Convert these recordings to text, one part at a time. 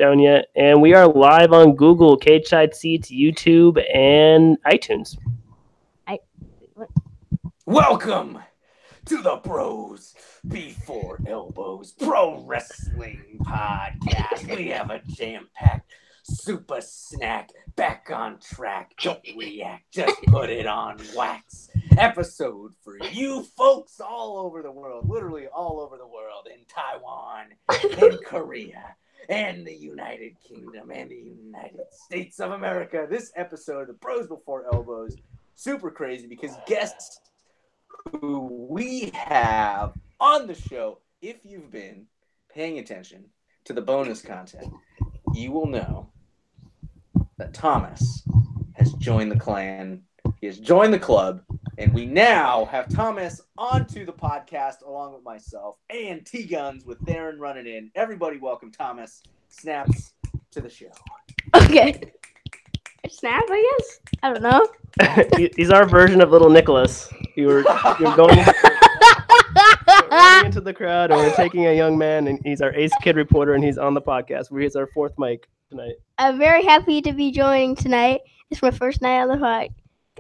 down yet. And we are live on Google, Cage Side Seats, YouTube, and iTunes. Welcome to the Bros Before Elbows Pro Wrestling Podcast. We have a jam-packed super snack back on track. Don't react, just put it on wax. Episode for you folks all over the world, literally all over the world, in Taiwan, in Korea, and the United Kingdom, and the United States of America. This episode of the Bros Before Elbows, super crazy because guests who we have on the show, if you've been paying attention to the bonus content, you will know that Thomas has joined the clan. He has joined the club, and we now have Thomas onto the podcast along with myself and T-Guns with Theron running in. Everybody welcome Thomas Snaps to the show. Okay. Snap, I guess? I don't know. He's our version of Little Nicholas. You're going running into the crowd, and we're taking a young man, and he's our ace kid reporter, and he's on the podcast. He's our fourth mic tonight. I'm very happy to be joining tonight. It's my first night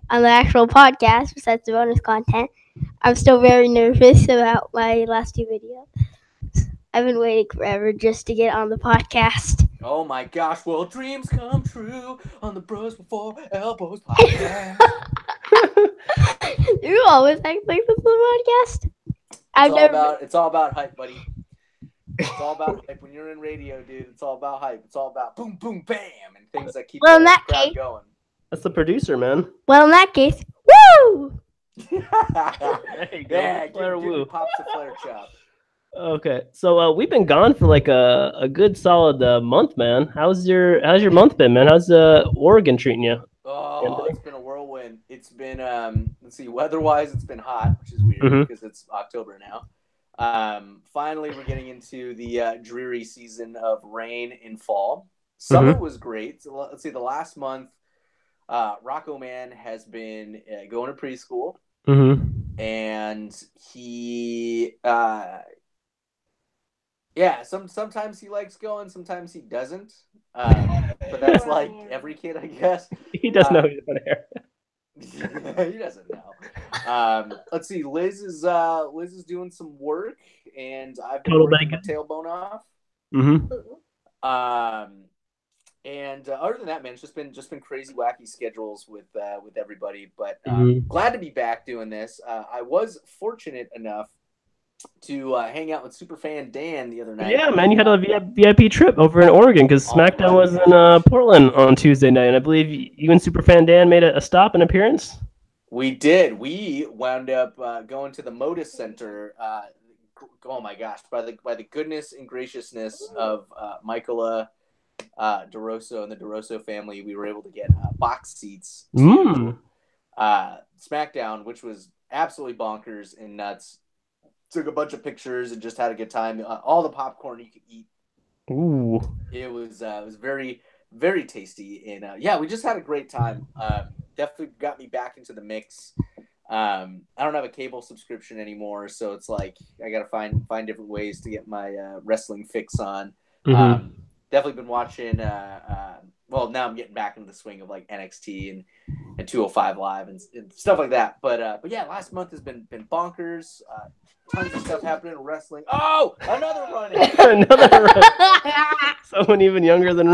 on the actual podcast, besides the bonus content. I'm still very nervous about my last two videos. I've been waiting forever just to get on the podcast. Oh my gosh, will dreams come true on the Bros Before Elbows podcast? You always act like this on the podcast. It's all about hype, buddy. It's all about hype. When you're in radio, dude, it's all about hype. It's all about boom, boom, bam, and things that keep the crowd going. That's the producer, man. Well, in that case, woo! There you go. Yeah, Flare woo. Pops a flare chop. Okay, so we've been gone for like a good solid month, man. How's your month been, man? How's Oregon treating you? Oh, it's been a whirlwind. It's been let's see, weather-wise, it's been hot, which is weird because it's October now. Finally, we're getting into the dreary season of rain in fall. Summer was great. So let's see, the last month, Rocco Man has been going to preschool, and he. Yeah, sometimes he likes going, sometimes he doesn't. But that's like every kid, I guess. He doesn't know he's there. He doesn't know. Let's see. Liz is doing some work, and I've been working my tailbone off. And other than that, man, it's just been crazy, wacky schedules with everybody. But glad to be back doing this. I was fortunate enough to hang out with Superfan Dan the other night. Yeah, man, you had a VIP trip over in Oregon because SmackDown was in Portland on Tuesday night, and I believe you and Superfan Dan made a stop, an appearance. We did. We wound up going to the Modus Center. Oh my gosh! By the goodness and graciousness of Michaela DeRosso and the DeRosso family, we were able to get box seats to SmackDown, which was absolutely bonkers and nuts. Took a bunch of pictures and just had a good time. All the popcorn you could eat. Ooh. It was very, very tasty. And yeah, we just had a great time. Definitely got me back into the mix. I don't have a cable subscription anymore, so it's like I got to find different ways to get my wrestling fix on. Definitely been watching. Well, now I'm getting back into the swing of like NXT and 205 Live and stuff like that. But yeah, last month has been bonkers. Tons of stuff happening in wrestling. Oh, another run. Another run. Someone even younger than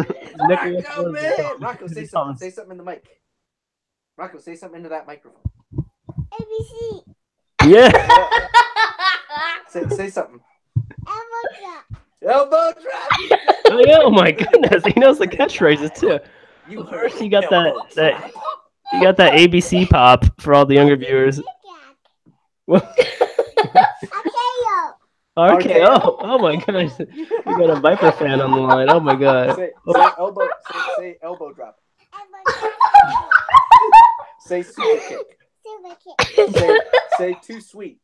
Nicholas. Rocco, man. Rocco, say something. Say something in the mic. Rocco, say something into that microphone. ABC. Yeah. Say something. Elbow drop. Oh my goodness, he knows the catchphrases too. First, you got that ABC pop for all the younger viewers. RKO. Oh my goodness. You got a Viper fan on the line. Oh my god. Say elbow drop. Say super kick. Say too sweet.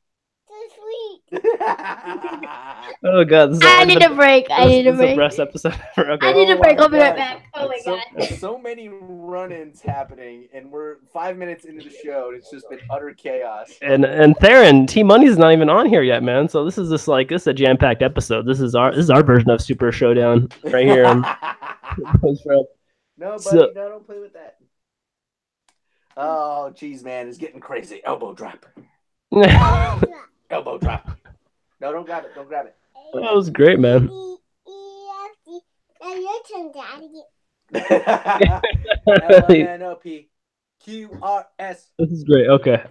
Oh god, this is I need a break. I need a This is the break. best episode ever. Okay. I need a break. my I'll be right gosh. back. Oh my god. So many run-ins happening, and we're 5 minutes into the show, and it's just been utter chaos. And Theron, T Money's not even on here yet, man. So this is this is a jam packed episode. This is our version of Super Showdown right here. No, buddy, So- no, don't play with that. Oh, geez, man, it's getting crazy. Elbow drop. Elbow drop. No, don't grab it. Don't grab it. That was great, man. Now your turn, Daddy. LMNOP QRS This is great. Okay.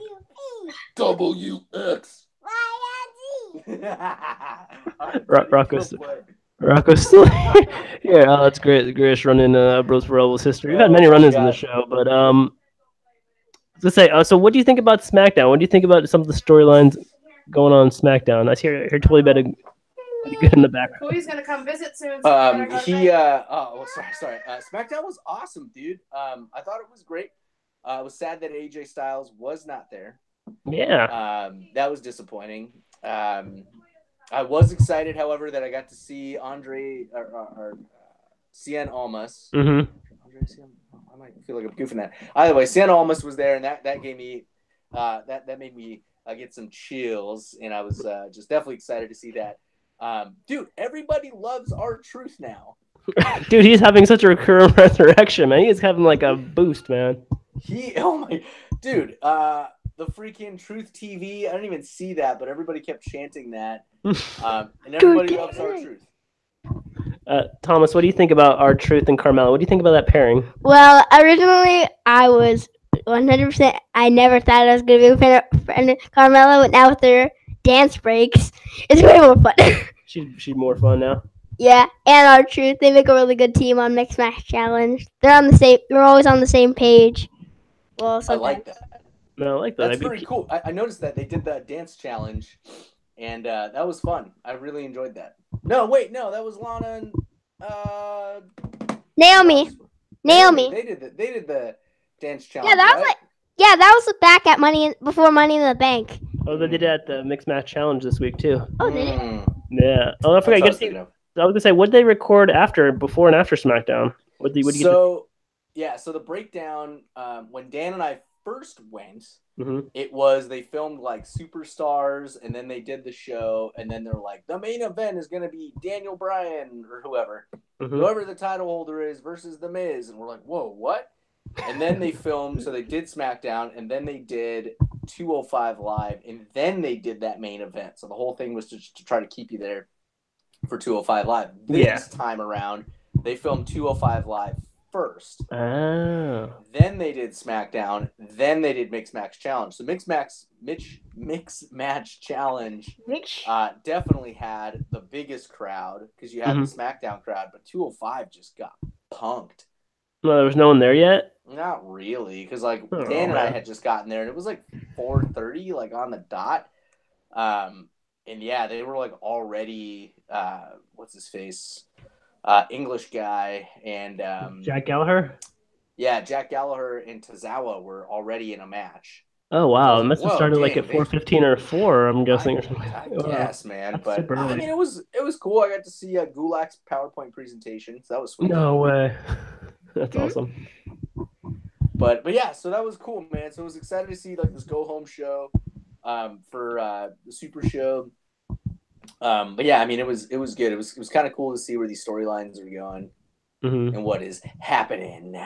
WX. Rocco's still yeah, that's great. The greatest run in Bros for Elbows history. We've had many run-ins in the show, but let's say, so what do you think about SmackDown? What do you think about some of the storylines going on SmackDown? I hear Toy better good in the background. Toy's gonna come visit soon. Sorry. SmackDown was awesome, dude. I thought it was great. I was sad that AJ Styles was not there. Yeah. That was disappointing. I was excited, however, that I got to see Andre or Cien Almas. Mm-hmm. I might feel like I'm goofing that. Either way, Cien Almas was there, and that gave me that made me get some chills, and I was just definitely excited to see that. Dude, everybody loves R-Truth now. Dude, he's having such a recurrent resurrection, man. He's having like a boost, man. Dude, the freaking Truth TV, I didn't even see that, but everybody kept chanting that. And everybody loves R-Truth. Thomas, what do you think about R-Truth and Carmella? What do you think about that pairing? Well, originally I was 100%. I never thought I was gonna be a friend of Carmella, but now with their dance breaks, it's way more fun. She's more fun now. Yeah, and R-Truth, they make a really good team on Mixed Match Challenge. They're on the same. They're always on the same page. Well, I sometimes. like that. No, I like that. That's pretty cool. I noticed that they did the dance challenge, and that was fun. I really enjoyed that. No, that was Lana and Naomi. They did the dance challenge. Yeah, that was right? that was back at before Money in the Bank. Oh, they did it at the Mixed Match Challenge this week too. Oh, did it? Yeah. Oh, I forgot. I was gonna say, what did they record before and after SmackDown? What did you get? So the breakdown when Dan and I first went, Mm-hmm. it was they filmed like Superstars, and then they did the show, and then they're like, the main event is gonna be Daniel Bryan or whoever the title holder is versus The Miz, and we're like, whoa, what? And then they filmed, so they did SmackDown, and then they did 205 Live, and then they did that main event. So the whole thing was just to try to keep you there for 205 Live. This time around, they filmed 205 Live first. Oh. Then they did SmackDown. Then they did Mixed Match Challenge. So Mixed Match Challenge definitely had the biggest crowd because you had the SmackDown crowd, but 205 just got punked. No, there was no one there yet? Not really, because Dan and I had just gotten there, and it was like 4:30, like on the dot. And yeah, they were like already what's his face? English guy and Jack Gallagher? Yeah, Jack Gallagher and Tozawa were already in a match. Oh wow. So It must have started like at 4:15 or 4, I'm guessing, or something. I guess, man. That's But super I early. mean it was cool. I got to see Gulak's PowerPoint presentation, so that was sweet. No way. That's awesome. But yeah, so that was cool, man. So I was excited to see like this go home show for the Super Show. But yeah, I mean it was good. It was kind of cool to see where these storylines are going and what is happening.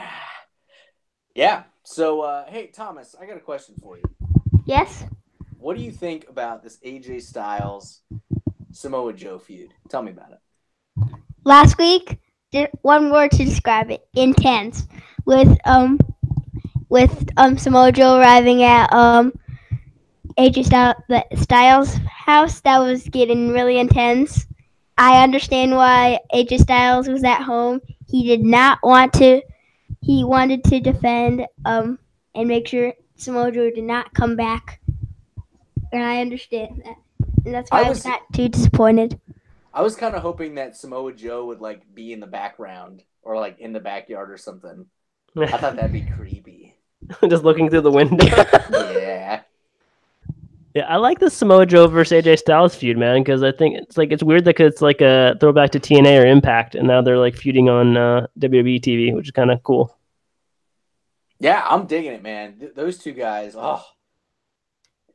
Yeah. So hey Thomas, I got a question for you. Yes. What do you think about this AJ Styles Samoa Joe feud? Tell me about it. Last week, one word to describe it: intense. With Samoa Joe arriving at AJ Styles' house, that was getting really intense. I understand why AJ Styles was at home. He did not want to. He wanted to defend and make sure Samoa Joe did not come back. And I understand that. And that's why I was not too disappointed. I was kind of hoping that Samoa Joe would like be in the background or like in the backyard or something. I thought that'd be creepy. Just looking through the window. Yeah. Yeah, I like the Samoa Joe versus AJ Styles feud, man, because I think it's weird that it's like a throwback to TNA or Impact, and now they're like feuding on WWE TV, which is kind of cool. Yeah, I'm digging it, man. Those two guys. Oh,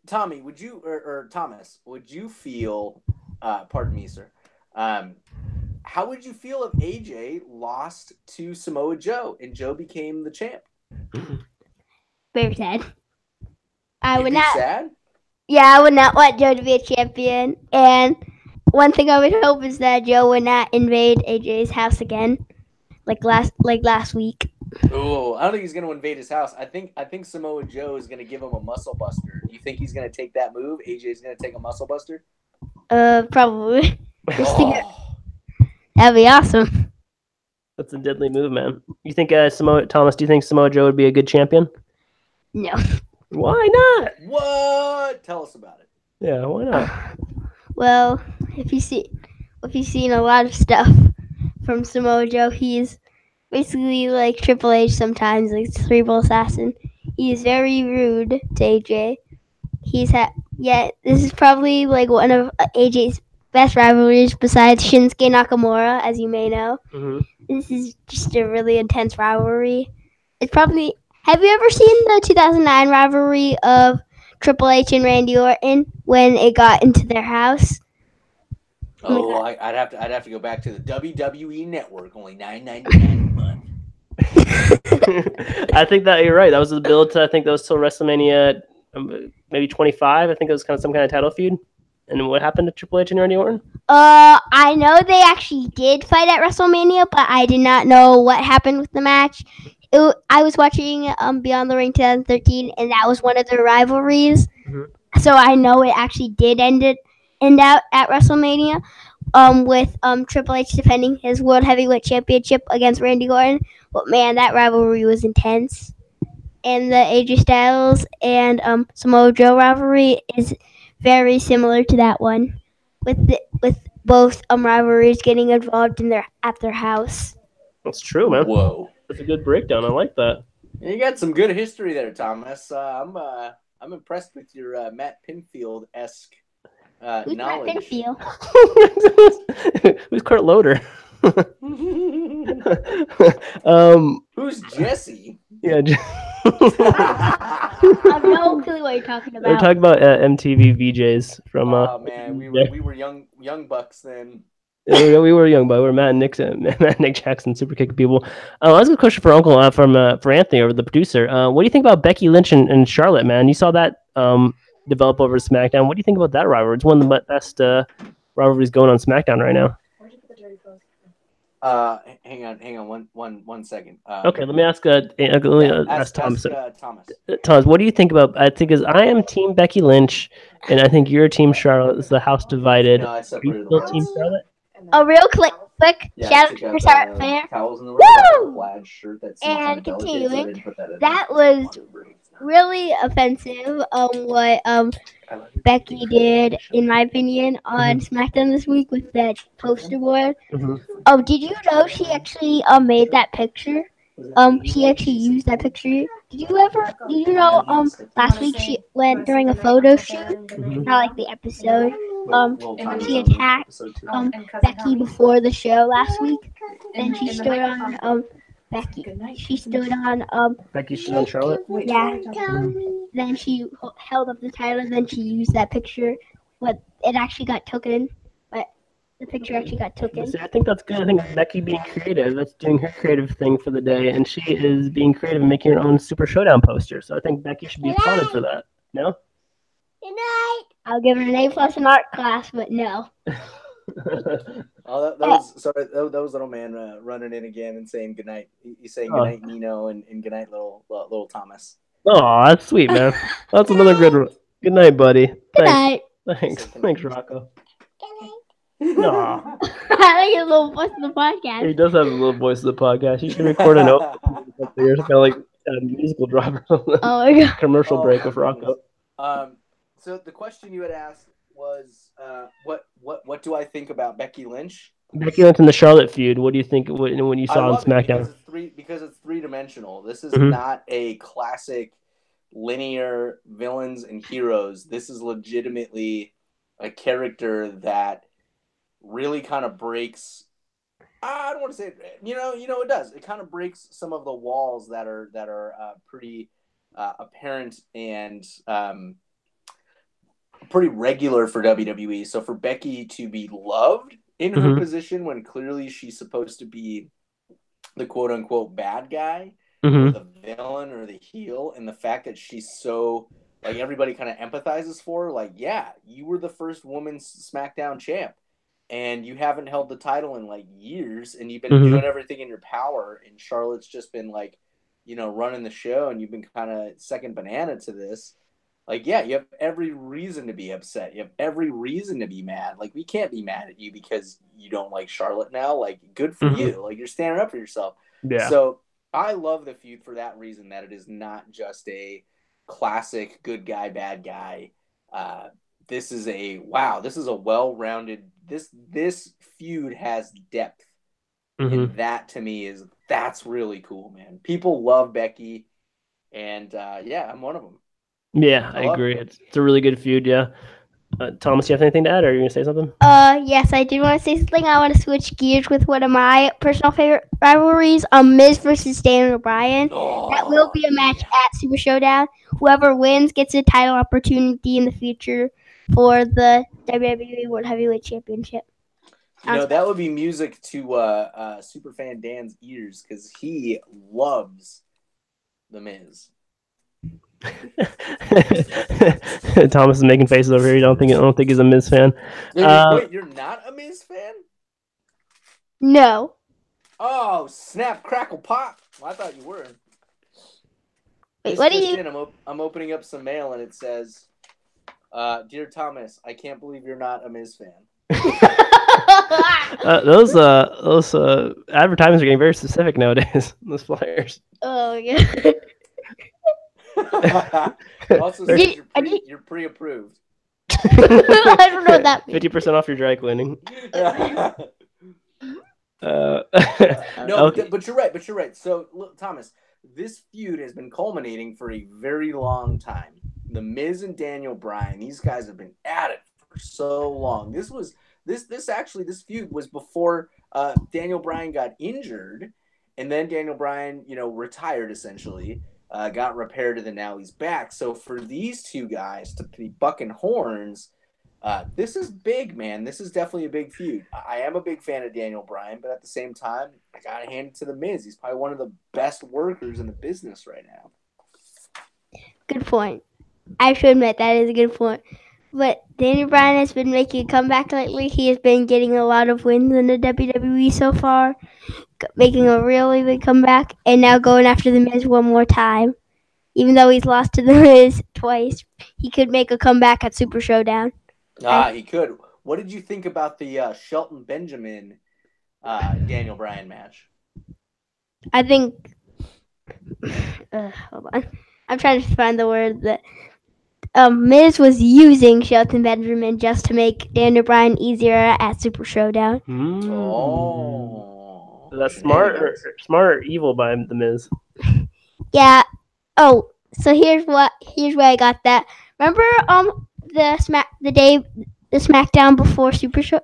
Tommy, would you or Thomas, would you feel? Pardon me, sir. How would you feel if AJ lost to Samoa Joe and Joe became the champ? Very sad. I You'd would be not. sad. Yeah, I would not want Joe to be a champion. And one thing I would hope is that Joe would not invade AJ's house again, like last week. Oh, I don't think he's going to invade his house. I think Samoa Joe is going to give him a muscle buster. Do you think he's going to take that move? AJ's going to take a muscle buster? Probably. Oh. That'd be awesome. That's a deadly move, man. You think Thomas? Do you think Samoa Joe would be a good champion? No. Why not? What? Tell us about it. Yeah, why not? Well, if you've seen a lot of stuff from Samoa Joe, he's basically like Triple H sometimes, like cerebral assassin. He is very rude to AJ. This is probably like one of AJ's best rivalries besides Shinsuke Nakamura, as you may know. Mm-hmm. This is just a really intense rivalry. It's probably. Have you ever seen the 2009 rivalry of Triple H and Randy Orton when it got into their house? Oh, I'd have to go back to the WWE Network, only $9.99 a month. I think that you're right. That was the build to. I think that was till WrestleMania, maybe 25. I think it was kind of some kind of title feud. And what happened to Triple H and Randy Orton? I know they actually did fight at WrestleMania, but I did not know what happened with the match. I was watching Beyond the Ring 2013, and that was one of their rivalries. Mm-hmm. So I know it actually did end out at WrestleMania, with Triple H defending his World Heavyweight Championship against Randy Orton. But man, that rivalry was intense. And the AJ Styles and Samoa Joe rivalry is very similar to that one, with both rivalries getting involved at their house. That's true, man. Whoa. That's a good breakdown. I like that. You got some good history there, Thomas. I'm impressed with your Matt Pinfield-esque Who's knowledge. Matt Pinfield? Who's Kurt Loder? Who's Jesse? Yeah. I have no clue what you're talking about. We're talking about MTV VJs from. Oh man, we were young bucks then. Yeah, we were young, but we were Matt and Nick Jackson, super kick people. I was a question for Uncle for Anthony, or the producer. What do you think about Becky Lynch and Charlotte, man? You saw that develop over SmackDown. What do you think about that rivalry? It's one of the best rivalries going on SmackDown right now. Hang on, one second. Okay, let me ask. Ask Thomas. Thomas. Thomas, what do you think about? I think I am Team Becky Lynch, and I think you're Team Charlotte. Is the house divided? No, I Are you separated still the Team ones. Charlotte? A real quick shout out to Charlotte fan. Woo! Plaid shirt that And continuing, that was really offensive. What Becky did, in my opinion, on SmackDown this week with that poster board. Mm-hmm. Oh, did you know she actually made that picture? She actually used that picture. Did you know last week she went during a photo shoot, not like the episode. She attacked Becky before the show last week. Then she stood on Becky. She stood on Becky stood on Charlotte. Yeah. Then she held up the title. Then she used that picture. But it actually got taken. But the picture actually got taken. See, I think that's good. I think Becky being creative, that's doing her creative thing for the day, and she is being creative and making her own Super Showdown poster. So I think Becky should be applauded for that. No? Good night. I'll give her an A+ in art class, but no. Oh, that was little man running in again and saying goodnight. He's saying goodnight, Nino, and goodnight, little Thomas. Oh, that's sweet, man. That's another good one. Good night, buddy. Good night. Thanks, Rocco. I like his little voice in the podcast. He does have a little voice in the podcast. You should record an opening kind of like a musical drop. Oh my god. Commercial break with Rocco. So the question you had asked was, what do I think about Becky Lynch? Becky Lynch and the Charlotte feud. What do you think when you saw on SmackDown? Because it's three-dimensional. This is not a classic linear villains and heroes, this is legitimately a character that really kind of breaks. I don't want to say it, it does. It kind of breaks some of the walls that are pretty apparent and pretty regular for WWE. So for Becky to be loved in her position when clearly she's supposed to be the quote unquote bad guy or the villain or the heel, and the fact that she's so like everybody kind of empathizes for her, like, yeah, you were the first women's SmackDown champ and you haven't held the title in like years and you've been doing everything in your power, and Charlotte's just been like, running the show and you've been kind of second banana to this. Like, yeah, you have every reason to be upset. You have every reason to be mad. Like, we can't be mad at you because you don't like Charlotte now. Like, good for you. Like, you're standing up for yourself. Yeah. So I love the feud for that reason, that it is not just a classic good guy, bad guy. This is a well-rounded, this feud has depth. And that to me that's really cool, man. People love Becky, and I'm one of them. Yeah, I agree. It's a really good feud. Yeah. Thomas, you have anything to add, or are you gonna say something? Yes, I did want to say something. I want to switch gears with one of my personal favorite rivalries, Miz versus Daniel Bryan. That will be a match at Super Showdown. Whoever wins gets a title opportunity in the future for the WWE World Heavyweight Championship. That would be music to Superfan Dan's ears, because he loves The Miz. Thomas is making faces over here. I don't think he's a Miz fan. Wait, you're not a Miz fan? No. Oh, snap, crackle, pop! Well, I thought you were. Wait, what are you? I'm opening up some mail and it says, "Dear Thomas, I can't believe you're not a Miz fan." Those advertisements are getting very specific nowadays. Those flyers. Oh yeah. Also says you're pre-approved. I don't know what that means. 50% off your dry cleaning. No, okay. but you're right. So, look, Thomas, this feud has been culminating for a very long time. The Miz and Daniel Bryan, these guys have been at it for so long. This feud was before Daniel Bryan got injured, and then Daniel Bryan, retired essentially. Got repaired, and then now he's back. So for these two guys to be bucking horns, this is big, man. This is definitely a big feud. I am a big fan of Daniel Bryan, but at the same time, I gotta hand it to the Miz. He's probably one of the best workers in the business right now. Good point. I should admit that is a good point. But Daniel Bryan has been making a comeback lately. He has been getting a lot of wins in the WWE so far, making a really big comeback, and now going after the Miz one more time. Even though he's lost to the Miz twice, he could make a comeback at Super Showdown. He could. What did you think about the Shelton Benjamin Daniel Bryan match? I think. Hold on. I'm trying to find the word that. Miz was using Shelton Benjamin just to make Daniel Bryan easier at Super Showdown. Oh, that's smart or evil by the Miz. Yeah. Oh, so here's where I got that. Remember the SmackDown before Super Show,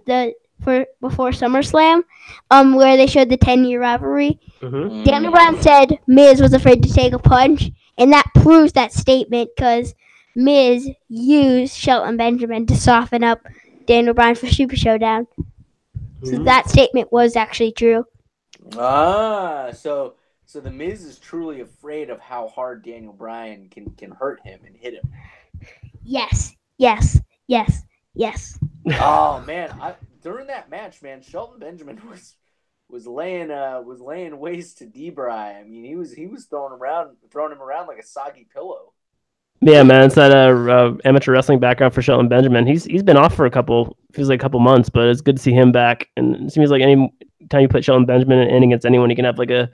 before SummerSlam, where they showed the 10-year rivalry. Daniel Bryan said Miz was afraid to take a punch, and that proves that statement because Miz used Shelton Benjamin to soften up Daniel Bryan for Super Showdown. So that statement was actually true. So the Miz is truly afraid of how hard Daniel Bryan can hurt him and hit him. Yes. Oh man, during that match, man, Shelton Benjamin was laying waste to D-Bry. I mean, he was throwing him around like a soggy pillow. Yeah, man, it's that amateur wrestling background for Shelton Benjamin. He's been off for a couple months, but it's good to see him back. And it seems like any time you put Shelton Benjamin in against anyone, he can have like a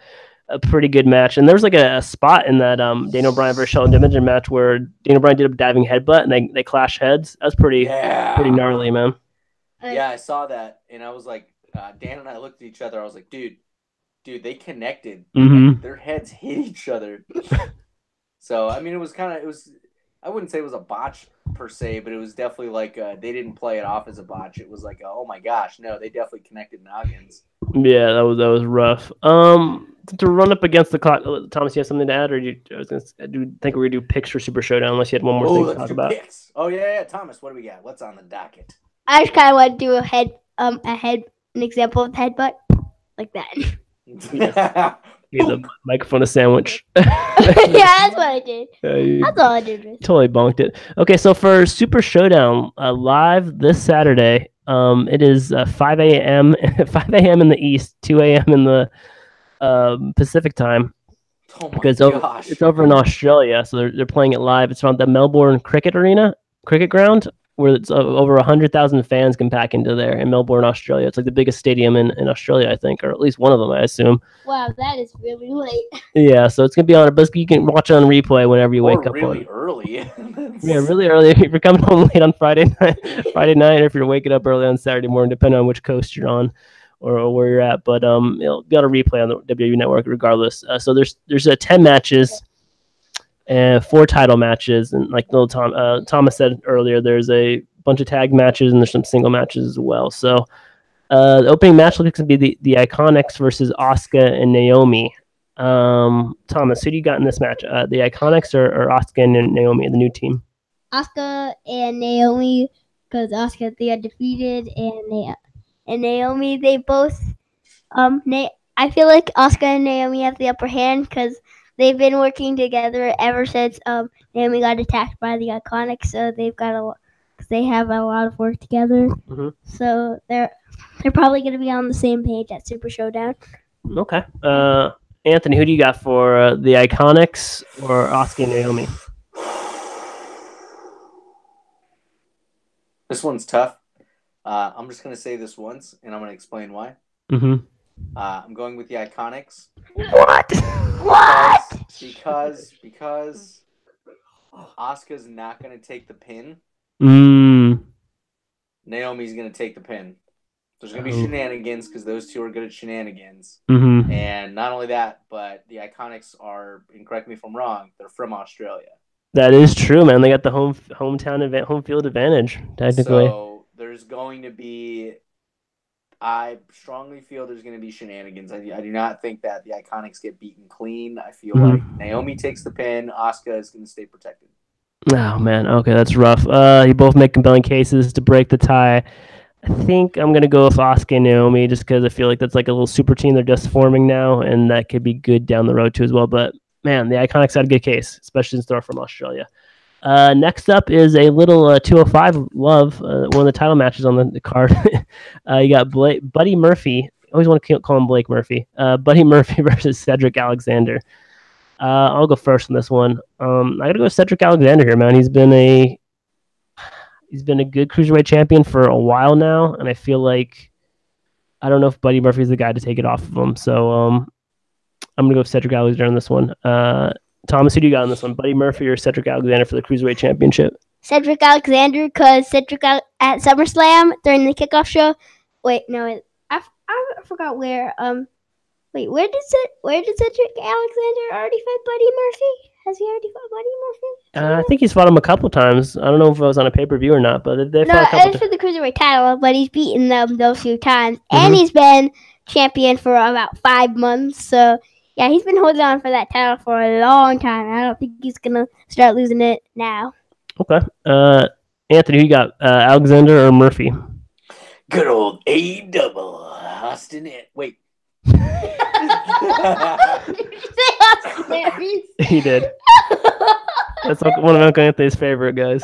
pretty good match. And there was like a spot in that Daniel Bryan versus Shelton Benjamin match where Daniel Bryan did a diving headbutt and they clashed heads. That was pretty gnarly, man. Yeah, I saw that, and I was like, Dan and I looked at each other. I was like, dude, they connected. Their heads hit each other. So I mean, it was. I wouldn't say it was a botch per se, but it was definitely like they didn't play it off as a botch. It was like, oh my gosh, no, they definitely connected noggins. Yeah, that was rough. To run up against the clock, Thomas, you have something to add, or do you think we're gonna do picks for Super Showdown? Unless you had one more thing to Let's talk do about. picks. Oh yeah, Thomas, what do we got? What's on the docket? I just kind of want to do an example of the headbutt, like that. Gave the microphone a sandwich. Yeah, that's what I did. That's all I did. Totally bonked it. Okay, so for Super Showdown live this Saturday, it is 5 a.m. 5 a.m. in the East, 2 a.m. in the Pacific time. Oh my Because gosh. it's over in Australia, so they're playing it live. It's around the Melbourne cricket ground, where it's over 100,000 fans can pack into there in Melbourne, Australia. It's like the biggest stadium in Australia, I think, or at least one of them, I assume. Wow, that is really late. Yeah, so it's gonna be on. But you can watch it on replay whenever you wake up. Really early. Yeah, really early. If you're coming home late on Friday night, or if you're waking up early on Saturday morning, depending on which coast you're on or where you're at. But you'll be able to replay on the WWE Network regardless. So there's 10 matches and 4 title matches, and like little Thomas said earlier, there's a bunch of tag matches and there's some single matches as well. So the opening match looks to be the Iconics versus Asuka and Naomi. Thomas, who do you got in this match? The Iconics or Asuka and Naomi, the new team? Asuka and Naomi, because Asuka they are defeated, and Naomi they both I feel like Asuka and Naomi have the upper hand because they've been working together ever since Naomi got attacked by the Iconics. So they have a lot of work together. Mhm. So they're probably going to be on the same page at Super Showdown. Okay. Anthony, who do you got for the Iconics or Asuka and Naomi? This one's tough. I'm just going to say this once, and I'm going to explain why. Mm-hmm. I'm going with the Iconics. What? Because Asuka's not going to take the pin. Naomi's going to take the pin. There's going to be shenanigans because those two are good at shenanigans. Mm-hmm. And not only that, but the Iconics are, and correct me if I'm wrong, they're from Australia. That is true, man. They got the home field advantage, technically. So there's going to be, I strongly feel there's going to be shenanigans. I do not think that the Iconics get beaten clean. I feel like Naomi takes the pin. Asuka is going to stay protected. Oh, man. Okay, that's rough. You both make compelling cases to break the tie. I think I'm going to go with Asuka and Naomi just because I feel like that's like a little super team they're just forming now, and that could be good down the road too as well. But, man, the Iconics had a good case, especially since they're from Australia. Next up is a little 205 love, one of the title matches on the card. You got Buddy Murphy. I always want to call him Blake Murphy. Buddy Murphy versus Cedric Alexander. I'll go first on this one. I got to go with Cedric Alexander here, man. He's been a good cruiserweight champion for a while now, and I feel like I don't know if Buddy Murphy is the guy to take it off of him. So I'm gonna go with Cedric Alexander on this one. Thomas, who do you got on this one? Buddy Murphy or Cedric Alexander for the cruiserweight championship? Cedric Alexander, because Cedric at SummerSlam during the kickoff show. Wait, no, I forgot where. Where did Cedric Alexander already fight Buddy Murphy? Has he already fought Buddy Murphy? I think he's fought him a couple times. I don't know if it was on a pay-per-view or not, but they fought a couple it's for the cruiserweight title, but he's beaten them those few times, and he's been champion for about 5 months. So yeah, he's been holding on for that title for a long time. I don't think he's gonna start losing it now. Okay. Anthony, who you got? Alexander or Murphy? Good old A double Austin. Wait. He did. That's one of Uncle Anthony's favorite guys.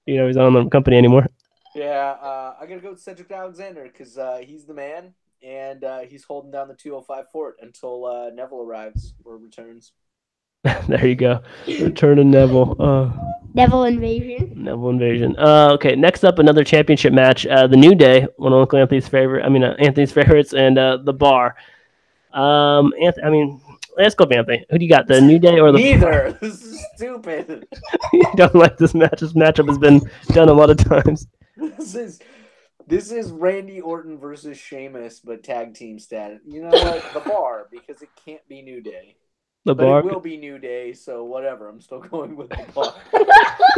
You know, he's not on the company anymore. Yeah, I gotta go with Cedric Alexander because he's the man, and he's holding down the 205 fort until Neville arrives or returns. There you go. Return of Neville. Neville invasion. Neville invasion. Okay, next up, another championship match. The New Day, one of Uncle Anthony's Anthony's favorites, and the Bar. Let's go with Anthony. Who do you got? The New Day or the Neither. Bar? This is stupid. You don't like this match. This matchup has been done a lot of times. This is Randy Orton versus Sheamus, but tag team status. You know what? The Bar, because it can't be New Day. The But bar. it will be New Day, so whatever. I'm still going with the bar.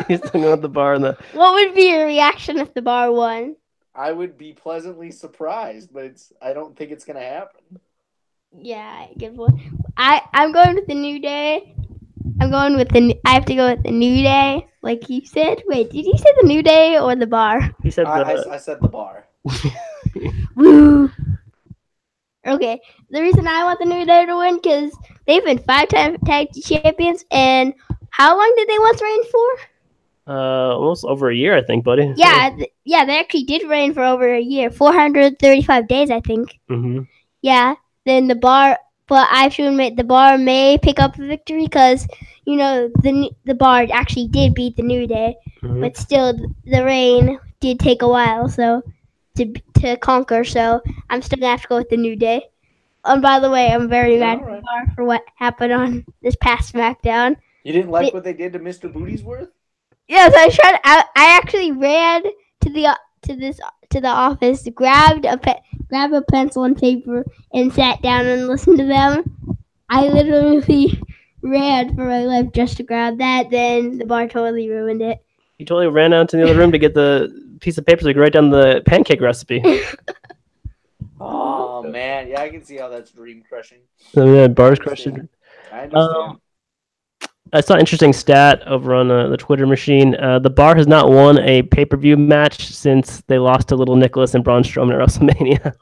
He's still going with the bar and the. What would be your reaction if the bar won? I would be pleasantly surprised, but I don't think it's gonna happen. Yeah, good one. I'm going with the New Day. I have to go with the New Day, like you said. Wait, did you say the New Day or the bar? He said the. I said the bar. Woo. Okay, the reason I want the New Day to win because they've been 5-time tag champions, and how long did they once reign for? Almost over a year, I think, buddy. Yeah, they actually did reign for over a year, 435 days, I think. Mm-hmm. Yeah, then the bar, but I have to admit the bar may pick up a victory because the bar actually did beat the New Day, Mm-hmm. but still the reign did take a while to conquer. So I'm still gonna have to go with the New Day. And by the way, I'm very mad at the bar for what happened on this past SmackDown. You didn't like what they did to Mr. Booty'sworth? Yes, I actually ran to the office, grabbed a pencil and paper, and sat down and listened to them. I literally ran for my life just to grab that. Then the bar totally ruined it. He totally ran out to the other room to get the piece of paper so he could write down the pancake recipe. Oh man, yeah, I can see how that's dream crushing. So yeah, bars crushing. I understand. I saw an interesting stat over on the Twitter machine. The bar has not won a pay-per-view match since they lost to Little Nicholas and Braun Strowman at WrestleMania.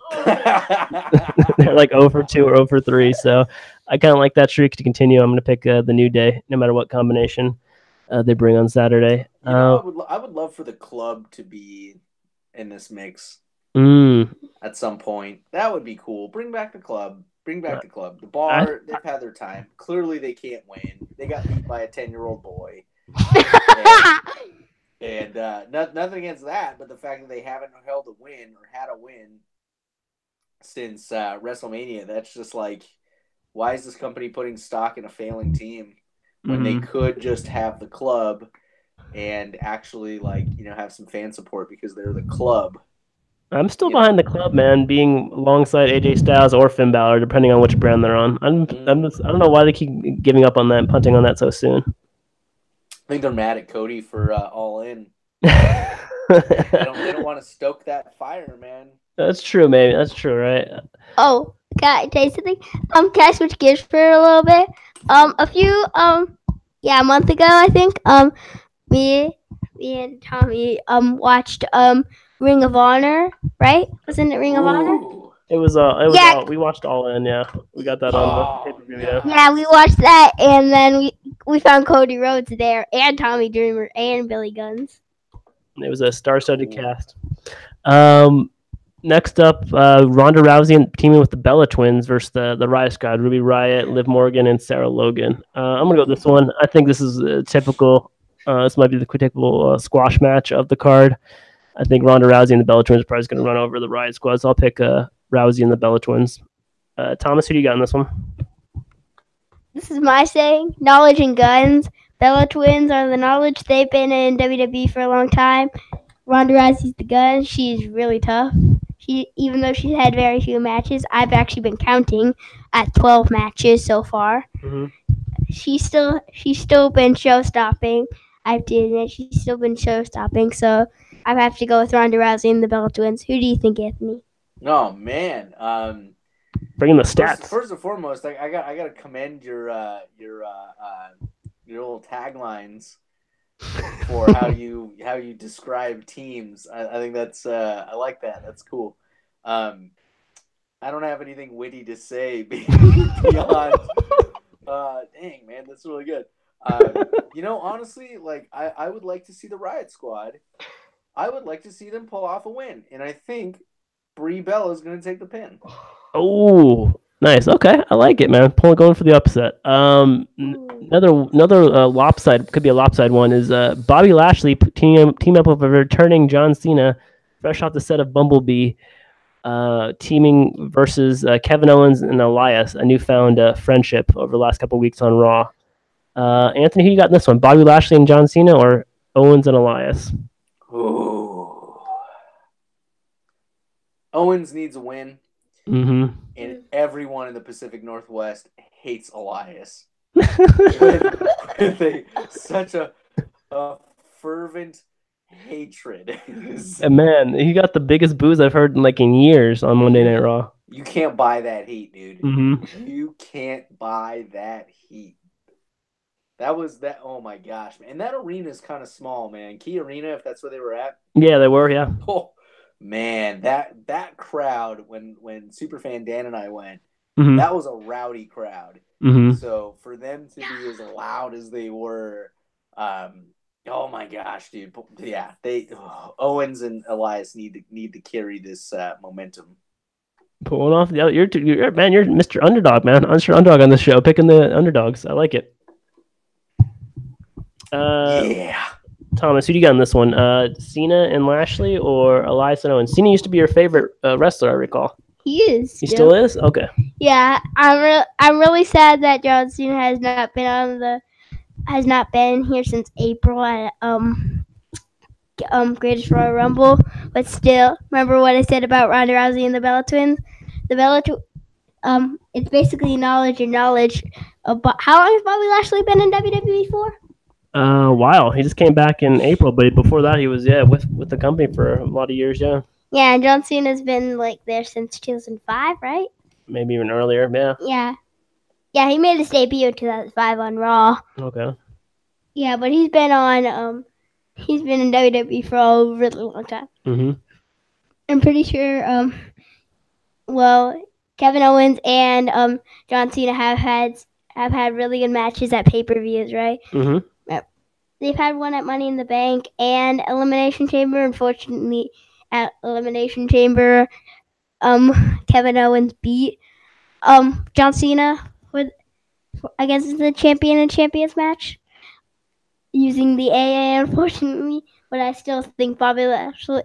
They're like 0-2 or 0-3, so I kind of like that streak to continue. I'm going to pick the New Day, no matter what combination they bring on Saturday. I would love for the club to be in this mix at some point. That would be cool. Bring back the club. The bar, they've had their time. Clearly, they can't win. They got beat by a 10-year-old boy. and nothing against that, but the fact that they haven't held a win or had a win since WrestleMania, that's just like, why is this company putting stock in a failing team when they could just have the club and actually have some fan support because they're the club? I'm still behind the club, man, being alongside AJ Styles or Finn Balor, depending on which brand they're on. I don't know why they keep giving up on that and punting on that so soon. I think they're mad at Cody for All In. They don't want to stoke that fire, man. That's true, maybe. That's true, right? Oh, can I tell you something? Can I switch gears for a little bit? A month ago, I think, me and Tommy watched Ring of Honor, right? Wasn't it Ring of Honor? It was Yeah. we watched All In, yeah. We got that on the pay-per-view, yeah. Yeah, we watched that, and then we found Cody Rhodes there, and Tommy Dreamer, and Billy Gunns. It was a star-studded cast. Next up, Ronda Rousey teaming with the Bella Twins versus the Riot Squad, Ruby Riott, Liv Morgan, and Sarah Logan. I'm going to go with this one. I think this is a typical, this might be the typical squash match of the card. I think Ronda Rousey and the Bella Twins are probably going to run over the Riot Squad, so I'll pick Rousey and the Bella Twins. Thomas, who do you got in this one? This is my saying, knowledge and guns. Bella Twins are the knowledge. They've been in WWE for a long time. Ronda Rousey's the gun. She's really tough. Even though she's had very few matches, I've actually been counting at 12 matches so far. Mm-hmm. She's still been show-stopping. I have to admit, she's still been show-stopping, so I have to go with Ronda Rousey and the Bella Twins. Who do you think, Anthony? Oh man, bringing the stats. First and foremost, I got to commend your little taglines for how you describe teams. I think that's I like that. That's cool. I don't have anything witty to say beyond. Dang man, that's really good. Honestly, I would like to see the Riot Squad. I would like to see them pull off a win, and I think Brie Bella is going to take the pin. Oh, nice. Okay, I like it, man. Going for the upset. Another lopside, could be a lopside one, is Bobby Lashley team up with a returning John Cena, fresh off the set of Bumblebee, teaming versus Kevin Owens and Elias, a newfound friendship over the last couple of weeks on Raw. Anthony, who you got in this one? Bobby Lashley and John Cena, or Owens and Elias? Ooh. Owens needs a win. Mm-hmm. And everyone in the Pacific Northwest hates Elias. such a fervent hatred. And man, he got the biggest boos I've heard in years on Monday Night Raw. You can't buy that heat, dude. Mm-hmm. You can't buy that heat. That was that. Oh my gosh, man! And that arena is kind of small, man. Key Arena, if that's where they were at. Yeah, they were. Yeah. Oh man, that crowd when Superfan Dan and I went, Mm-hmm. that was a rowdy crowd. Mm-hmm. So for them to be as loud as they were, oh my gosh, dude. Yeah, Owens and Elias need to carry this momentum. Pulling off. You're Mr. Underdog, man. Mr. Underdog on this show, picking the underdogs. I like it. Yeah. Thomas, who do you got in this one? Cena and Lashley or Elias and Owens? Cena used to be your favorite wrestler, I recall. He is. He still is? Okay. Yeah, I'm really sad that John Cena has not been here since April at Greatest Royal Rumble. But still, remember what I said about Ronda Rousey and the Bella Twins? The Bella it's basically knowledge and knowledge. About how long has Bobby Lashley been in WWE for? A while. He just came back in April, but before that he was with the company for a lot of years. Yeah. Yeah, and John Cena's been there since 2005, right? Maybe even earlier. Yeah. Yeah. Yeah, he made his debut in 2005 on Raw. Okay. Yeah, but he's been in WWE for a really long time. Mm-hmm. I'm pretty sure. Kevin Owens and John Cena have had really good matches at pay-per-views, right? Mm-hmm. They've had one at Money in the Bank and Elimination Chamber. Unfortunately, at Elimination Chamber, Kevin Owens beat John Cena against the champion and champions match using the AA, unfortunately. But I still think Bobby Lashley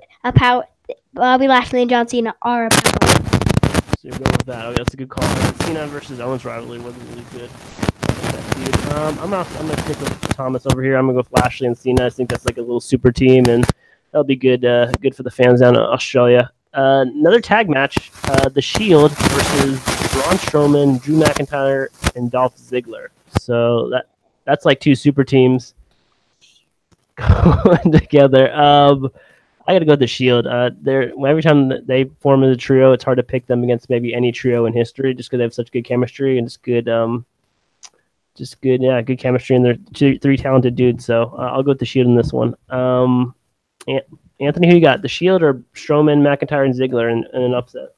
and John Cena are a power. So you're going with that. Okay, that's a good call. Cena versus Owens rivalry wasn't really good. I'm gonna stick with Thomas over here. I'm gonna go with Lashley and Cena. I think that's like a little super team, and that'll be good. Good for the fans down in Australia. Another tag match: The Shield versus Braun Strowman, Drew McIntyre, and Dolph Ziggler. So that's like two super teams going together. I gotta go with The Shield. Every time they form as a trio, it's hard to pick them against maybe any trio in history, just because they have such good chemistry and just good chemistry, and they're three talented dudes. So I'll go with The Shield in this one. Anthony, who you got? The Shield or Strowman, McIntyre, and Ziggler in an upset?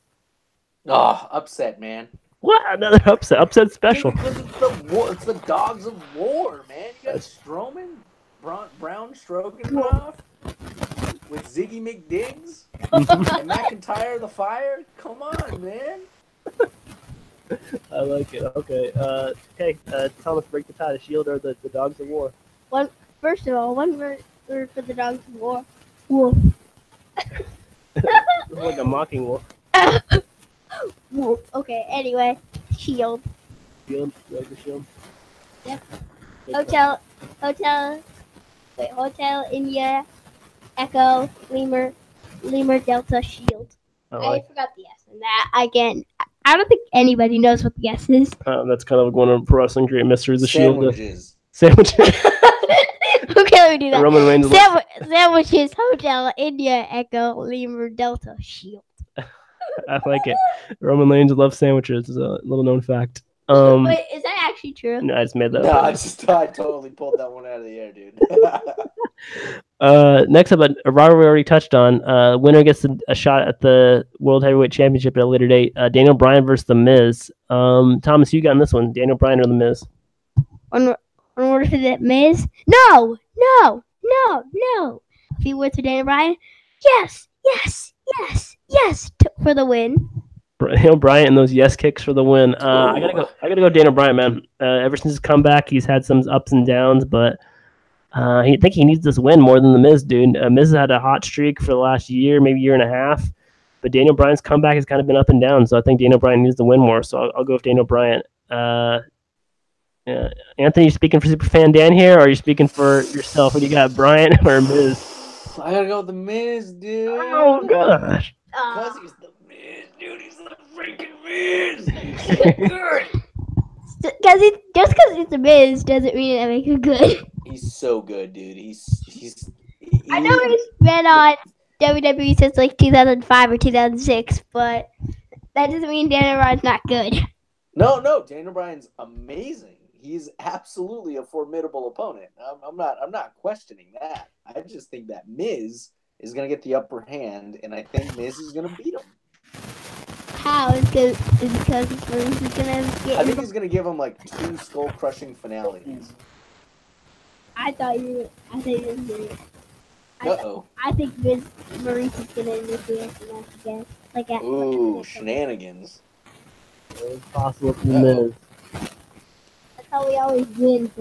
Oh, upset, man. What? Another upset? Upset special. Because it's the dogs of war, man. You got Strowman, Brown Stroganoff with Ziggy McDiggs and McIntyre the Fire. Come on, man. I like it. Okay. Thomas, break the tie. The Shield or the Dogs of War? First of all, one word for the Dogs of War. Wolf. It's like a mocking wolf. Wolf. Okay, anyway. Shield. Shield? You like the Shield? Yep. Hotel, India, Echo, Lemur, Delta, Shield. I forgot the S in that. Again, I don't think anybody knows what the S is. That's kind of like one of Pro Wrestling Great Mysteries. The Sandwiches. Sandwiches. Okay, let me do that. Roman Reigns. Sandwiches, Hotel, India, Echo, Lemur, Delta, Shield. I like it. Roman Reigns loves sandwiches. Is a little known fact. Wait, is that actually true? No, I just made that No, up. I totally pulled that one out of the air, dude. Next up, a rivalry we already touched on. Winner gets a shot at the World Heavyweight Championship at a later date. Daniel Bryan versus The Miz. Thomas, who you got in this one? Daniel Bryan or The Miz? One word for The Miz? No. If you went to Daniel Bryan, yes, for the win. Daniel Bryan and those yes kicks for the win. I gotta go Daniel Bryan, man. Ever since his comeback, he's had some ups and downs, but I think he needs this win more than The Miz, dude. Miz has had a hot streak for the last year, maybe year and a half, but Daniel Bryan's comeback has kind of been up and down, so I think Daniel Bryan needs to win more, so I'll go with Daniel Bryan. Anthony, you speaking for Superfan Dan here, or are you speaking for yourself? What do you got, Bryan or Miz? I gotta go with The Miz, dude. Oh, gosh. Because he's The Miz, dude. He's the freaking Miz. He's so good. Because he's The Miz doesn't mean it makes it good. He's so good, dude. I know he's been on WWE since like 2005 or 2006, but that doesn't mean Daniel Bryan's not good. No, Daniel Bryan's amazing. He's absolutely a formidable opponent. I'm not questioning that. I just think that Miz is gonna get the upper hand, and I think Miz is gonna beat him. How? Is because Miz is gonna get. I think he's gonna give him like 2 skull-crushing finales. I thought you were doing it. Uh-oh. I think Maurice is gonna interfere in the match again. Like at Ooh, shenanigans. It's possible for the Miz. That's how we always win.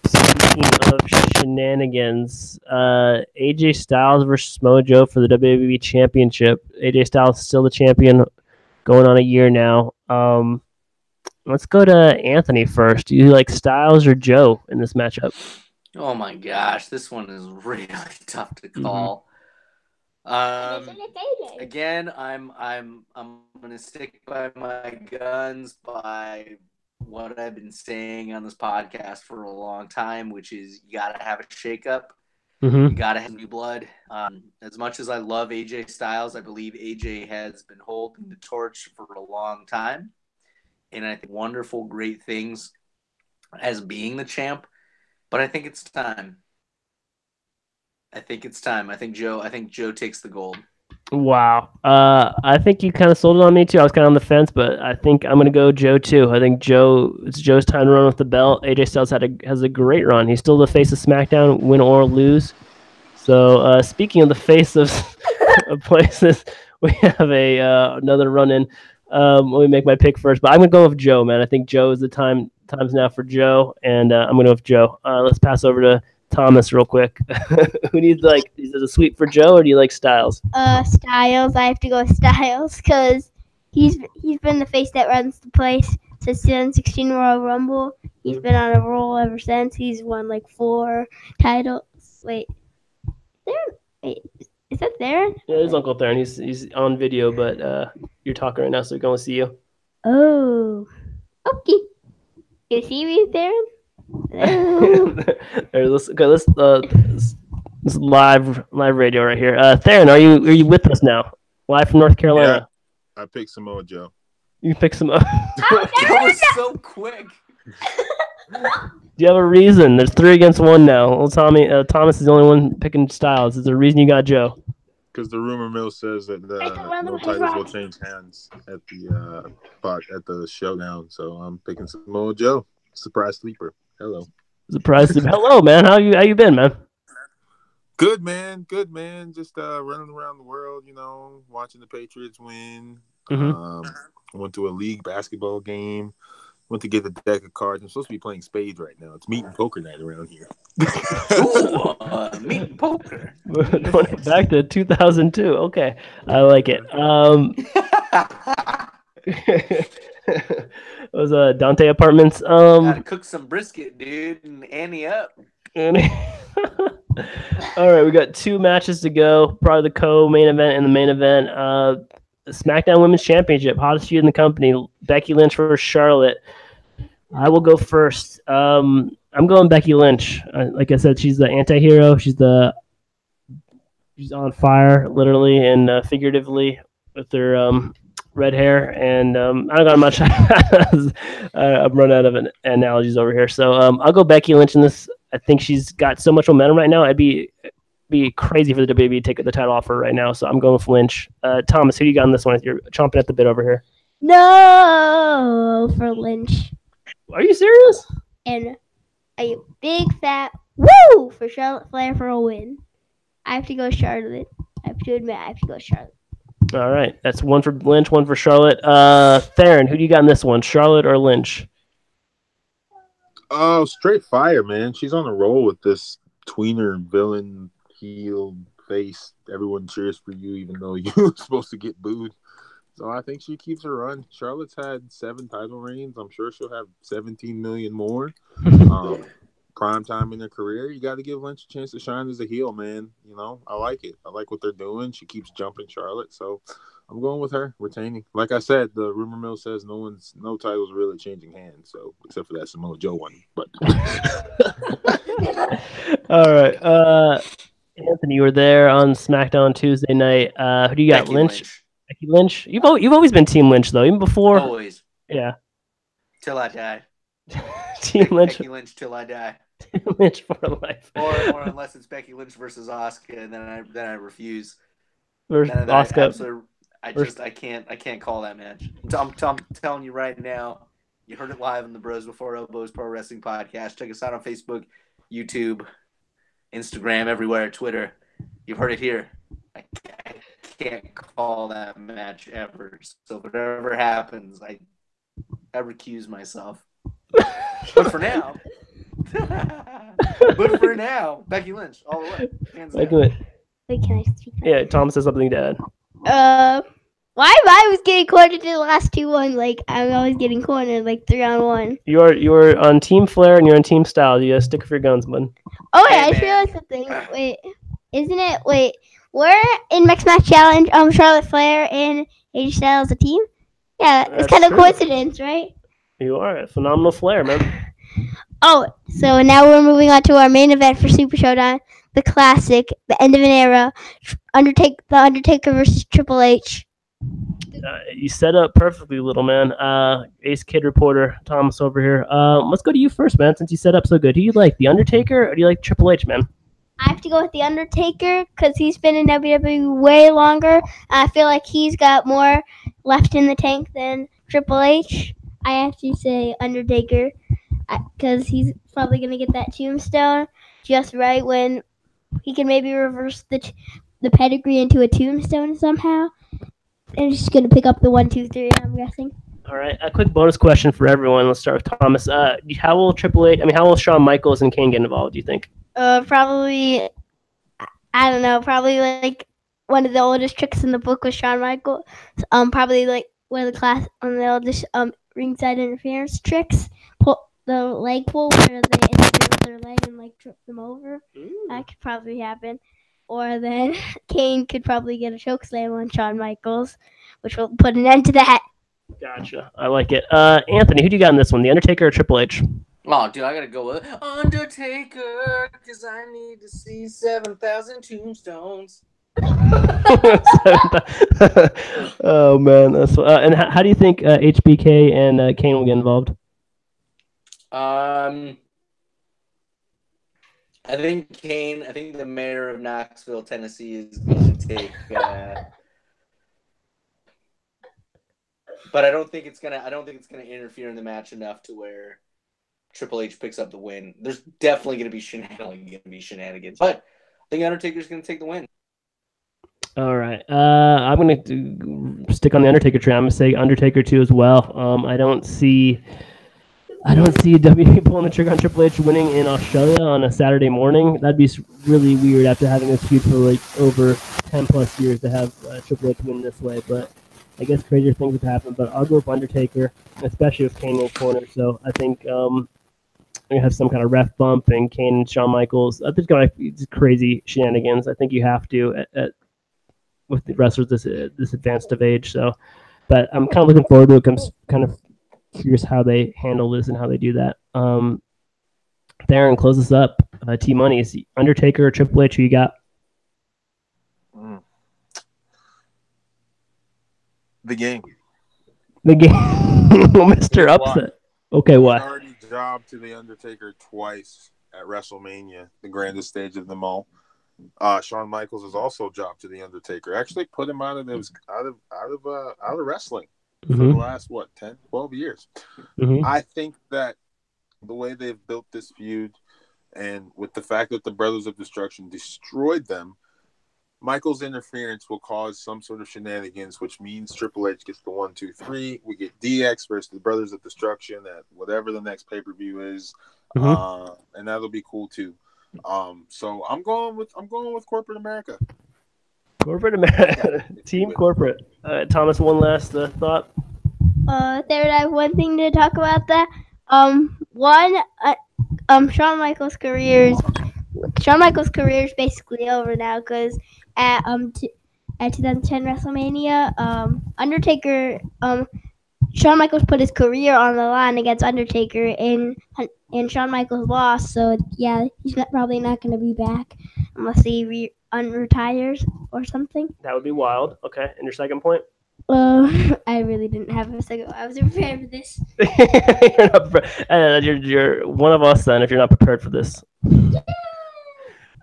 Speaking of shenanigans, AJ Styles versus Samoa Joe for the WWE Championship. AJ Styles is still the champion, going on a year now. Let's go to Anthony first. Do you like Styles or Joe in this matchup? Oh my gosh, this one is really tough to call. Again, I'm gonna stick by my guns by what I've been saying on this podcast for a long time, which is you gotta have a shakeup. You gotta have new blood. As much as I love AJ Styles, I believe AJ has been holding the torch for a long time, and I think wonderful, great things as being the champ. But I think it's time. I think Joe takes the gold. Wow. I think you kind of sold it on me too. I was kind of on the fence, but I think I'm going to go Joe too. I think it's Joe's time to run with the belt. AJ Styles has a great run. He's still the face of SmackDown, win or lose. So speaking of the face of places, we have another run in. Let me make my pick first, but I'm going to go with Joe, man. I think Joe is the time's now for Joe, and I'm going to go with Joe. Let's pass over to Thomas real quick. Who do you like? Is it a sweep for Joe, or do you like Styles? Styles. I have to go with Styles because he's been the face that runs the place since 2016 Royal Rumble. He's been on a roll ever since. He's won like 4 titles. Wait, is that Theron? Yeah, there's Uncle Theron. He's on video, but you're talking right now, so we can only see you. Oh, okay. You see me, Theron? This is live radio right here. Theron, are you with us now? Live from North Carolina. Yeah, I picked Samoa Joe. You picked Samoa. That was so quick. Do you have a reason? There's 3 against 1 now. Well, Thomas is the only one picking Styles. Is there a reason you got Joe? Because the rumor mill says that no titles will change hands at the showdown. So I'm picking Samoa Joe. Surprise sleeper. Hello. Surprise! Hello, man. How you been, man? Good, man. Just running around the world, watching the Patriots win. Went to a league basketball game. Went to get the deck of cards. I'm supposed to be playing spades right now. It's meat and poker night around here. Ooh, meat and poker. Back to 2002. Okay, I like it. It was Dante Apartments. Gotta cook some brisket, dude, and Annie up. All right, we got 2 matches to go. Probably the co-main event and the main event. SmackDown Women's Championship, hottest feud in the company. Becky Lynch versus Charlotte. I will go first. I'm going Becky Lynch. Like I said, she's the anti-hero. She's on fire, literally and figuratively, with her red hair. And I don't got much. I've run out of analogies over here. So I'll go Becky Lynch in this. I think she's got so much momentum right now. It'd be crazy for the WWE to take the title off her right now. So I'm going with Lynch. Thomas, who do you got on this one? You're chomping at the bit over here. No, for Lynch. Are you serious? And a big fat woo for Charlotte Flair for a win. I have to go Charlotte. I have to admit, I have to go Charlotte. All right. That's 1 for Lynch, 1 for Charlotte. Theron, who do you got in this one? Charlotte or Lynch? Oh, straight fire, man. She's on a roll with this tweener villain heel face. Everyone cheers for you, even though you were supposed to get booed. So I think she keeps her run. Charlotte's had 7 title reigns. I'm sure she'll have 17 million more. Prime time in her career. You got to give Lynch a chance to shine as a heel, man. I like it. I like what they're doing. She keeps jumping Charlotte. So I'm going with her retaining. Like I said, the rumor mill says no title's really changing hands. So except for that Samoa Joe one, but All right. Anthony, you were there on SmackDown Tuesday night. Who do you got? Becky Lynch? Lynch. Becky Lynch? You've always been Team Lynch though, even before. Always. Yeah. Till I die. Team Lynch. Becky Lynch till I die. Team Lynch for life. Or unless it's Becky Lynch versus Asuka, and then I refuse. Versus Then Asuka. I can't call that match. I'm telling you right now. You heard it live on the Bros Before Elbows Pro Wrestling Podcast. Check us out on Facebook, YouTube, Instagram, everywhere, Twitter. You've heard it here. I can't call that match ever. So whatever happens, I recuse myself. But for now, Becky Lynch, all the way. Hands down. Wait, can I speak? Yeah, Tom says something to add. Why am I always getting cornered in the last 2-1? Like, I'm always getting cornered, like 3-on-1. You're on Team Flair and you're on Team Styles. You gotta stick with your guns, bud. Oh, wait, Hey, I just man. realized something. Wait, isn't it? Wait, we're in Mixed Match Challenge. Charlotte Flair and AJ Styles a team. Yeah, it's That's kind of true. coincidence, right? You are a phenomenal Flair, man. Oh, so now we're moving on to our main event for Super Showdown, the classic, the end of an era, the Undertaker versus Triple H. You set up perfectly, little man. Ace Kid reporter Thomas over here. Let's go to you first, man. Since you set up so good, do you like the Undertaker or do you like Triple H, man? I have to go with the Undertaker because he's been in WWE way longer. I feel like he's got more left in the tank than Triple H. I have to say Undertaker because he's probably gonna get that tombstone just right when he can maybe reverse the pedigree into a tombstone somehow. And he's gonna pick up the 1, 2, 3. I'm guessing. All right, a quick bonus question for everyone. Let's start with Thomas. How will Triple H? I mean, how will Shawn Michaels and Kane get involved? Do you think? Probably. I don't know. Probably like one of the oldest tricks in the book was Shawn Michaels. Probably like one of the oldest ringside interference tricks. Pull the leg pull where they interfere with their leg and like trip them over. That could probably happen. Or then Kane could probably get a choke slam on Shawn Michaels, which will put an end to that. Gotcha. I like it. Anthony, who do you got in this one? The Undertaker or Triple H? Oh, dude, I gotta go with Undertaker because I need to see 7,000 tombstones. Oh man, that's and how do you think HBK and Kane will get involved? I think Kane. I think the mayor of Knoxville, Tennessee, is going to take. But I don't think it's gonna interfere in the match enough to where Triple H picks up the win. There's definitely gonna be shenanigans, but I think Undertaker's gonna take the win. All right, I'm gonna stick on the Undertaker train. I'm gonna say Undertaker too as well. I don't see WWE pulling the trigger on Triple H winning in Australia on a Saturday morning. That'd be really weird after having this feud for like over 10 plus years to have Triple H win this way. But I guess crazier things have happened. But I'll go with Undertaker, especially with Kane in the corner. So I think we're gonna have some kind of ref bump and Kane and Shawn Michaels. I think it's gonna be just crazy shenanigans. I think you have to with the wrestlers this advanced of age. So, but I'm kind of looking forward to it. I'm kind of curious how they handle this and how they do that. Darren, close this up. T-Money, is Undertaker or Triple H? Who you got? The game. The game. Mr. Upset. Okay, what? Already jobbed to the Undertaker twice at WrestleMania, the grandest stage of them all. Shawn Michaels has also jobbed to the Undertaker. Actually, put him out of wrestling for the last 10, 12 years. I think that the way they've built this feud, and with the fact that the Brothers of Destruction destroyed them, Michael's interference will cause some sort of shenanigans, which means Triple H gets the 1, 2, 3. We get DX versus the Brothers of Destruction at whatever the next pay-per-view is, and that'll be cool too. So I'm going with corporate America. Corporate America, Team Corporate. Thomas, one last thought. Third, I have one thing to talk about that. Shawn Michaels' career is basically over now because at 2010 WrestleMania. Undertaker. Shawn Michaels put his career on the line against Undertaker, and Shawn Michaels lost. So yeah, he's probably not going to be back unless he unretires or something. That would be wild. Okay, and your second point? I really didn't have a second. I was prepared for this. You're not you're one of us then if you're not prepared for this.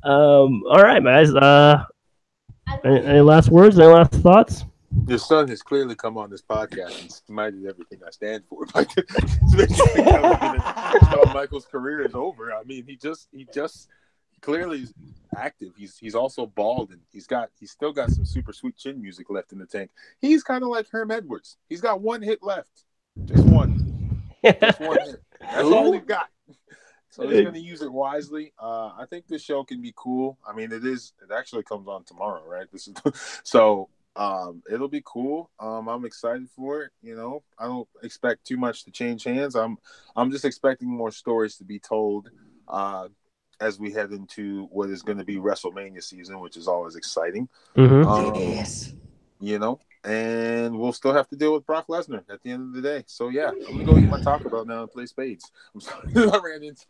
All right, guys. Any last words? Any last thoughts? Your son has clearly come on this podcast and smited everything I stand for. Basically telling me that Shawn Michaels' career is over. I mean, he just clearly is active. He's also bald, and he's still got some super sweet chin music left in the tank. He's kind of like Herm Edwards. He's got one hit left, just one. Just one hit. That's all he's got. So he's going to use it wisely. I think this show can be cool. I mean, it actually comes on tomorrow, right? So. It'll be cool. I'm excited for it. You know, I don't expect too much to change hands. I'm just expecting more stories to be told as we head into what is going to be WrestleMania season, which is always exciting. Mm-hmm. Yes. You know, and we'll still have to deal with Brock Lesnar at the end of the day. So yeah, I'm gonna go eat my Taco Bell now and play spades. I'm sorry, I ran into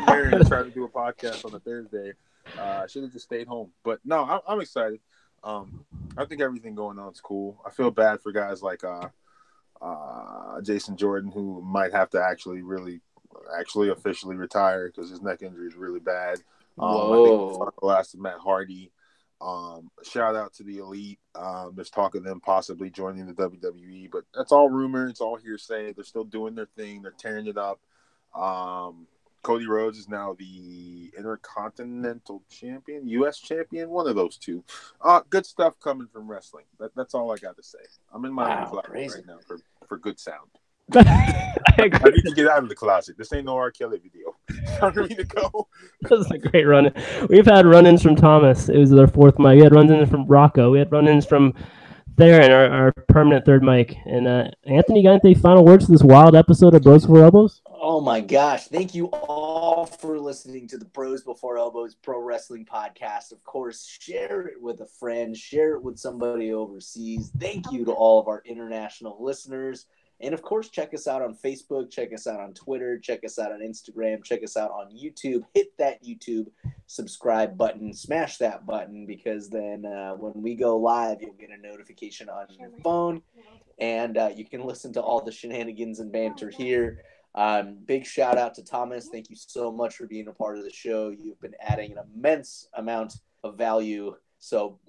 Mary and tried to do a podcast on a Thursday. I should have just stayed home, but no, I'm excited. I think everything going on is cool. I feel bad for guys like Jason Jordan, who might have to actually officially retire because his neck injury is really bad. I think the last of Matt Hardy. Shout out to the Elite. There's talk of them possibly joining the WWE, but that's all rumor. It's all hearsay. They're still doing their thing. They're tearing it up. Cody Rhodes is now the Intercontinental Champion, U.S. Champion, one of those two. Good stuff coming from wrestling. That's all I got to say. I'm in my closet right now for good sound. I need to get out of the closet. This ain't no R. Kelly video. Time for me to go. That was a great run. We've had run-ins from Thomas. It was their fourth mic. We had run-ins from Rocco. We had run-ins from Theron, our permanent third mic. And Anthony, got any final words for this wild episode of Bros Before Elbows? Oh my gosh. Thank you all for listening to the Bros Before Elbows Pro Wrestling Podcast. Of course, share it with a friend, share it with somebody overseas. Thank you to all of our international listeners. And of course, check us out on Facebook, check us out on Twitter, check us out on Instagram, check us out on YouTube. Hit that YouTube subscribe button, smash that button, because then when we go live, you'll get a notification on your phone, and you can listen to all the shenanigans and banter here. Big shout out to Thomas. Thank you so much for being a part of the show. You've been adding an immense amount of value. So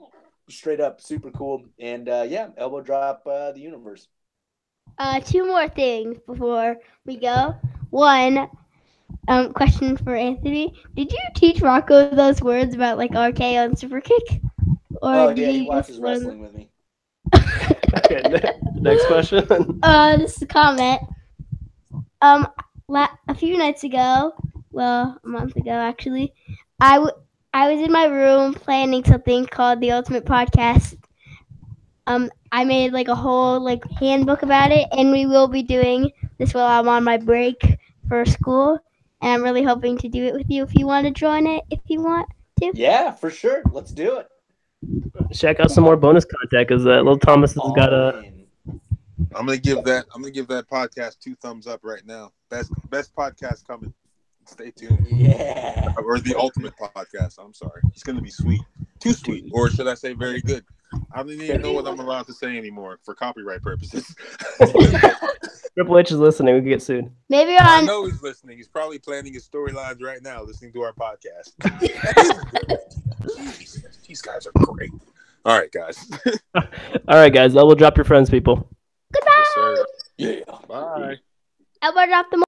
straight up, super cool. And elbow drop the universe. Two more things before we go. One, question for Anthony. Did you teach Rocco those words about like RKO and super kick? Or did he watches wrestling with me. Okay, next question. This is a comment. A few nights ago, well, a month ago actually, I was in my room planning something called the Ultimate Podcast. I made like a whole like handbook about it, and we will be doing this while I'm on my break for school. And I'm really hoping to do it with you if you want to join it. If you want to. Yeah, for sure. Let's do it. Check out some more bonus content because little Thomas has got a. I'm gonna give that podcast 2 thumbs up right now. Best podcast coming. Stay tuned. Yeah. Or the Ultimate Podcast. I'm sorry. It's gonna be sweet. Too sweet, or should I say very good? I don't even know what I'm allowed to say anymore for copyright purposes. Triple H is listening. We can get sued. Maybe I know he's listening. He's probably planning his storylines right now, listening to our podcast. These guys are great. All right, guys. All right, guys. Elbow drop your friends, people. Goodbye. Yes, sir. Yeah. Bye. Elbow drop the